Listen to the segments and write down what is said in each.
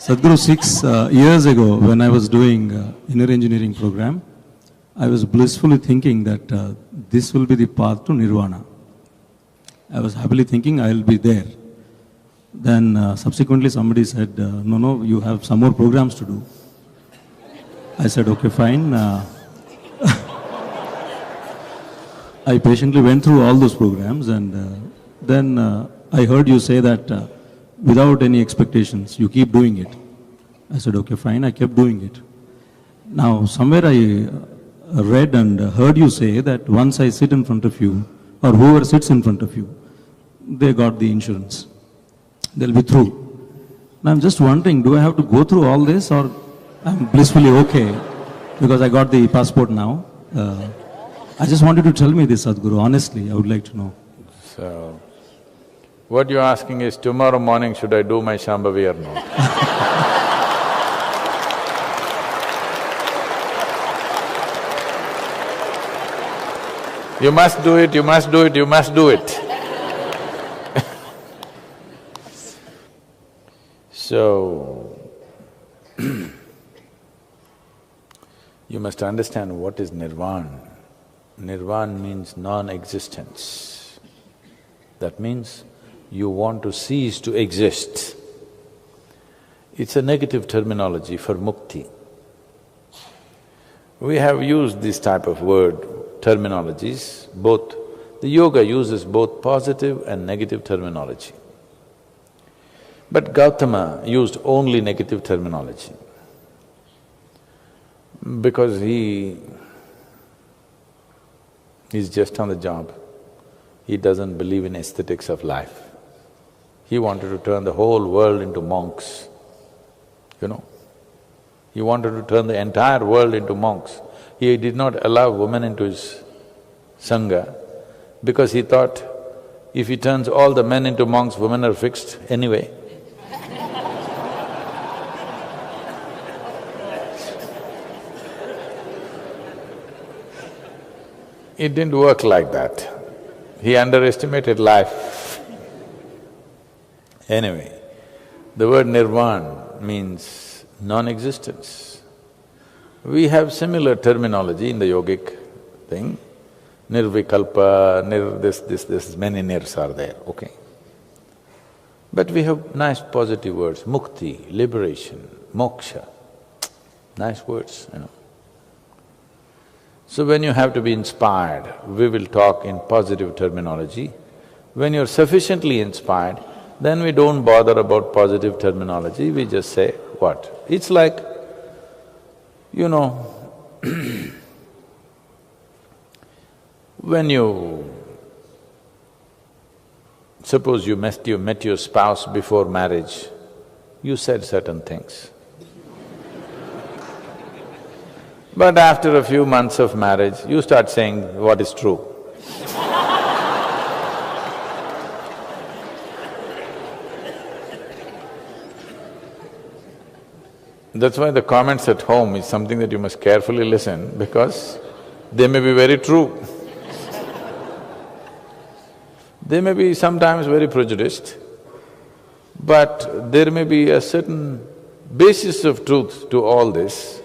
Sadhguru, 6 years ago, when I was doing inner engineering program, I was blissfully thinking that this will be the path to nirvana. I was happily thinking I will be there. Then subsequently somebody said, no, you have some more programs to do. I said, okay, fine. I patiently went through all those programs, and then I heard you say that without any expectations, you keep doing it. I said, okay, fine, I kept doing it. Now, somewhere I read and heard you say that once I sit in front of you, or whoever sits in front of you, they got the insurance. They'll be through. Now, I'm just wondering, do I have to go through all this, or I'm blissfully okay because I got the passport now? I just wanted to tell me this, Sadhguru, honestly, I would like to know. So, what you're asking is, tomorrow morning should I do my Shambhavi or not? You must do it, you must do it, you must do it. So, you must understand what is nirvana. Nirvana means non-existence. That means you want to cease to exist. It's a negative terminology for mukti. We have used this type of word, terminologies, both… The yoga uses both positive and negative terminology. But Gautama used only negative terminology because he is just on the job. He doesn't believe in aesthetics of life. He wanted to turn the whole world into monks, you know. He wanted to turn the entire world into monks. He did not allow women into his sangha because he thought, if he turns all the men into monks, women are fixed anyway. It didn't work like that. He underestimated life. Anyway, the word nirvana means non-existence. We have similar terminology in the yogic thing. Nirvikalpa, this, many nirs are there, okay. But we have nice positive words, mukti, liberation, moksha, nice words, you know. So when you have to be inspired, we will talk in positive terminology. When you're sufficiently inspired, then we don't bother about positive terminology, we just say what? It's like, you know, when you… Suppose you met your spouse before marriage, you said certain things. But after a few months of marriage, you start saying what is true. That's why the comments at home is something that you must carefully listen because they may be very true. They may be sometimes very prejudiced, but there may be a certain basis of truth to all this.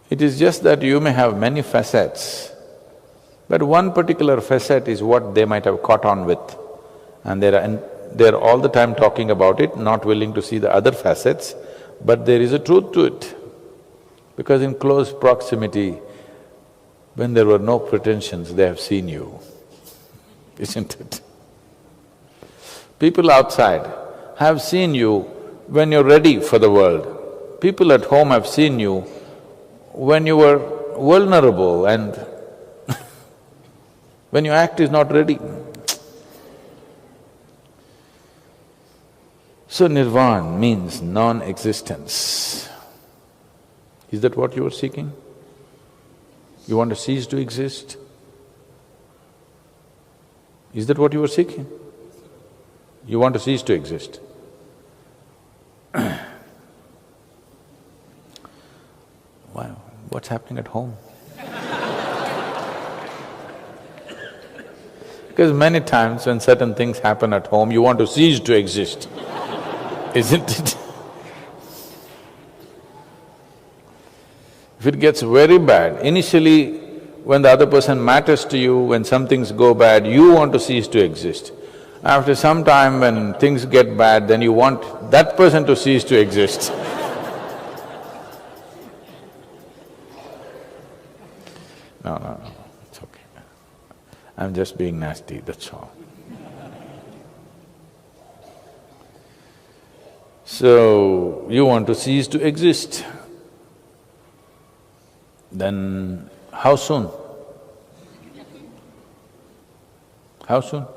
It is just that you may have many facets, but one particular facet is what they might have caught on with, and they're all the time talking about it, not willing to see the other facets, but there is a truth to it. Because in close proximity, when there were no pretensions, they have seen you, isn't it? People outside have seen you when you're ready for the world. People at home have seen you when you were vulnerable and when your act is not ready. So nirvana means non-existence. Is that what you are seeking? You want to cease to exist? Is that what you are seeking? You want to cease to exist. Wow, what's happening at home? Because many times when certain things happen at home, you want to cease to exist, isn't it? If it gets very bad, initially when the other person matters to you, when some things go bad, you want to cease to exist. After some time when things get bad, then you want that person to cease to exist. No, it's okay. I'm just being nasty, that's all. So, you want to cease to exist. Then how soon? How soon?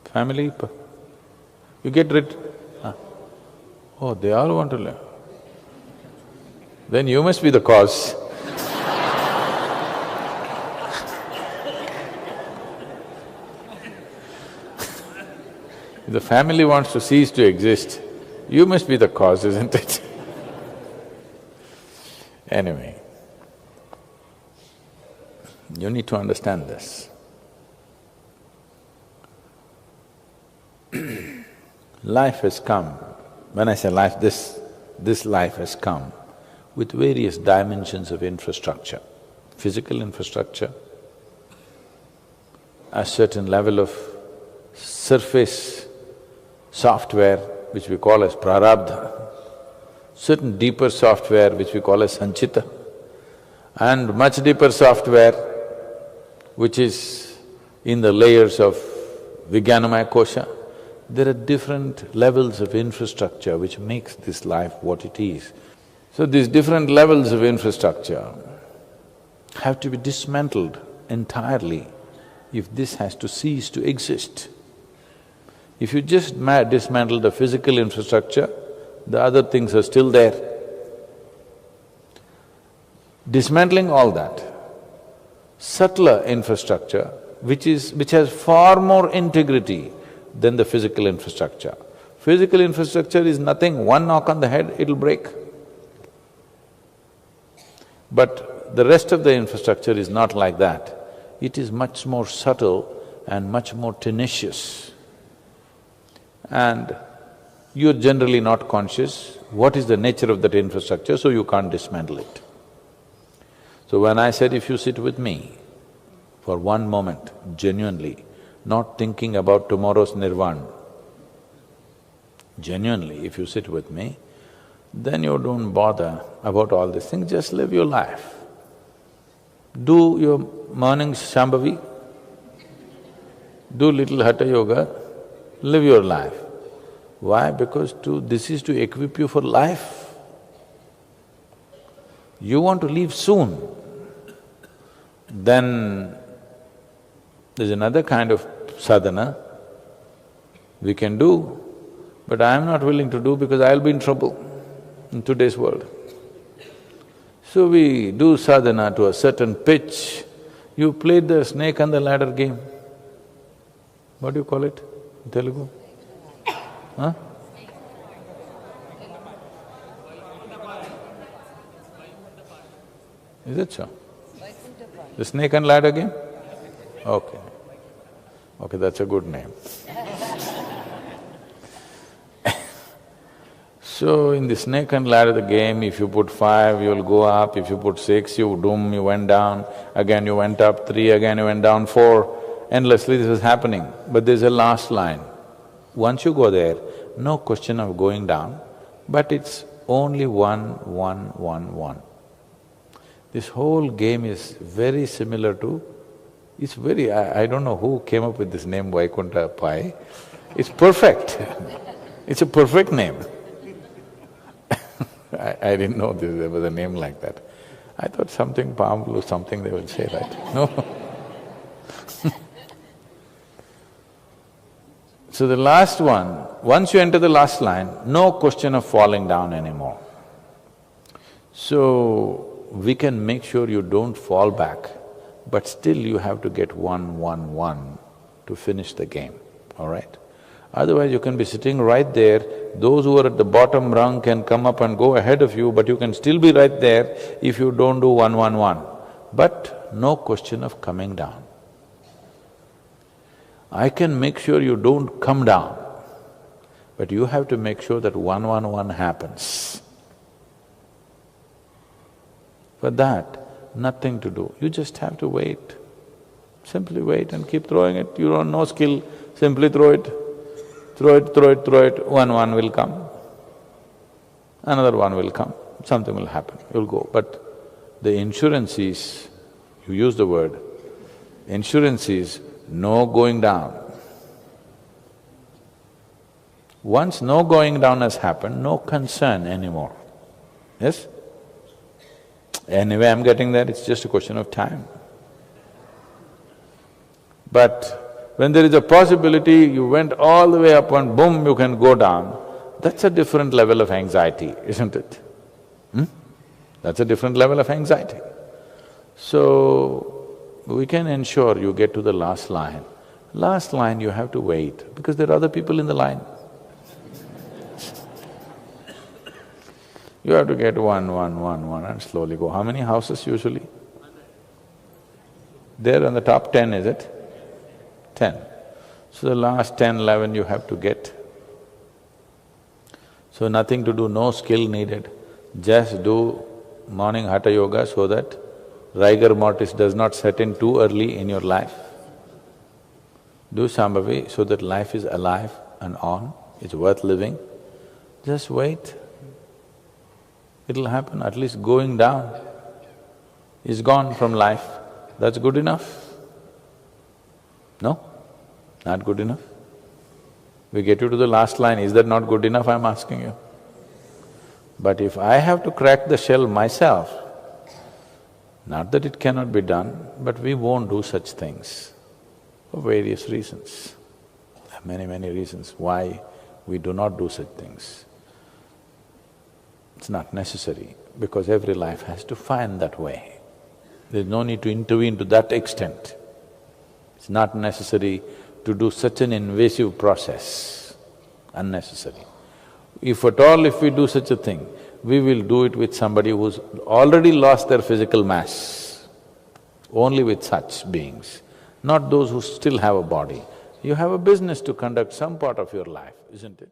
Family? You get rid… Oh, they all want to live. Then you must be the cause. If the family wants to cease to exist, you must be the cause, isn't it? Anyway, you need to understand this. Life has come, when I say life, this life has come with various dimensions of infrastructure. Physical infrastructure, a certain level of surface software which we call as prarabdha, certain deeper software which we call as sanchita, and much deeper software which is in the layers of Vijnanamaya kosha. There are different levels of infrastructure which makes this life what it is. So these different levels of infrastructure have to be dismantled entirely if this has to cease to exist. If you just dismantle the physical infrastructure, the other things are still there. Dismantling all that, subtler infrastructure which has far more integrity than the physical infrastructure. Physical infrastructure is nothing, one knock on the head, it'll break. But the rest of the infrastructure is not like that. It is much more subtle and much more tenacious. And you're generally not conscious what is the nature of that infrastructure, so you can't dismantle it. So when I said if you sit with me for one moment, genuinely, not thinking about tomorrow's nirvana, genuinely if you sit with me, then you don't bother about all these things, just live your life. Do your morning Shambhavi, do little Hatha Yoga, live your life. Why? Because this is to equip you for life. You want to leave soon, then there's another kind of sadhana we can do, but I'm not willing to do because I'll be in trouble in today's world. So we do sadhana to a certain pitch. You played the snake and the ladder game. What do you call it in Telugu? Huh? Is it so? The snake and ladder game? Okay. Okay, that's a good name. So in the snake and ladder game, if you put 5, you'll go up, if you put 6, you went down, again you went up 3, again you went down 4, endlessly this is happening. But there's a last line. Once you go there, no question of going down, but it's only 1, 1, 1, 1. This whole game is very similar to… it's very… I don't know who came up with this name Vaikuntha Pai. It's perfect. It's a perfect name. I didn't know there was a name like that. I thought something palm blue, something they will say, right? No. So the last one, once you enter the last line, no question of falling down anymore. So we can make sure you don't fall back, but still you have to get 1, 1, 1 to finish the game, all right? Otherwise you can be sitting right there, those who are at the bottom rung can come up and go ahead of you, but you can still be right there if you don't do 1, 1, 1. But no question of coming down. I can make sure you don't come down, but you have to make sure that 1, 1, 1 happens. For that, nothing to do, you just have to wait. Simply wait and keep throwing it. You don't know skill, simply throw it. Throw it, throw it, throw it, one will come. Another one will come, something will happen, you'll go. But the insurance is, you use the word, insurance is no going down. Once no going down has happened, no concern anymore. Yes? Anyway, I'm getting there, it's just a question of time. But when there is a possibility, you went all the way up and boom, you can go down, that's a different level of anxiety, isn't it? That's a different level of anxiety. So, we can ensure you get to the last line. Last line you have to wait, because there are other people in the line. You have to get one, and slowly go. How many houses usually? There on the top 10, is it? 10. So the last 10, 11 you have to get. So nothing to do, no skill needed. Just do morning hatha yoga so that rigor mortis does not set in too early in your life. Do Shambhavi so that life is alive and on, it's worth living. Just wait. It'll happen, at least going down is gone from life. That's good enough? No? Not good enough? We get you to the last line, is that not good enough, I'm asking you? But if I have to crack the shell myself, not that it cannot be done, but we won't do such things for various reasons. There are many, many reasons why we do not do such things. It's not necessary, because every life has to find that way. There's no need to intervene to that extent. It's not necessary to do such an invasive process, unnecessary. If at all if we do such a thing, we will do it with somebody who's already lost their physical mass, only with such beings, not those who still have a body. You have a business to conduct some part of your life, isn't it?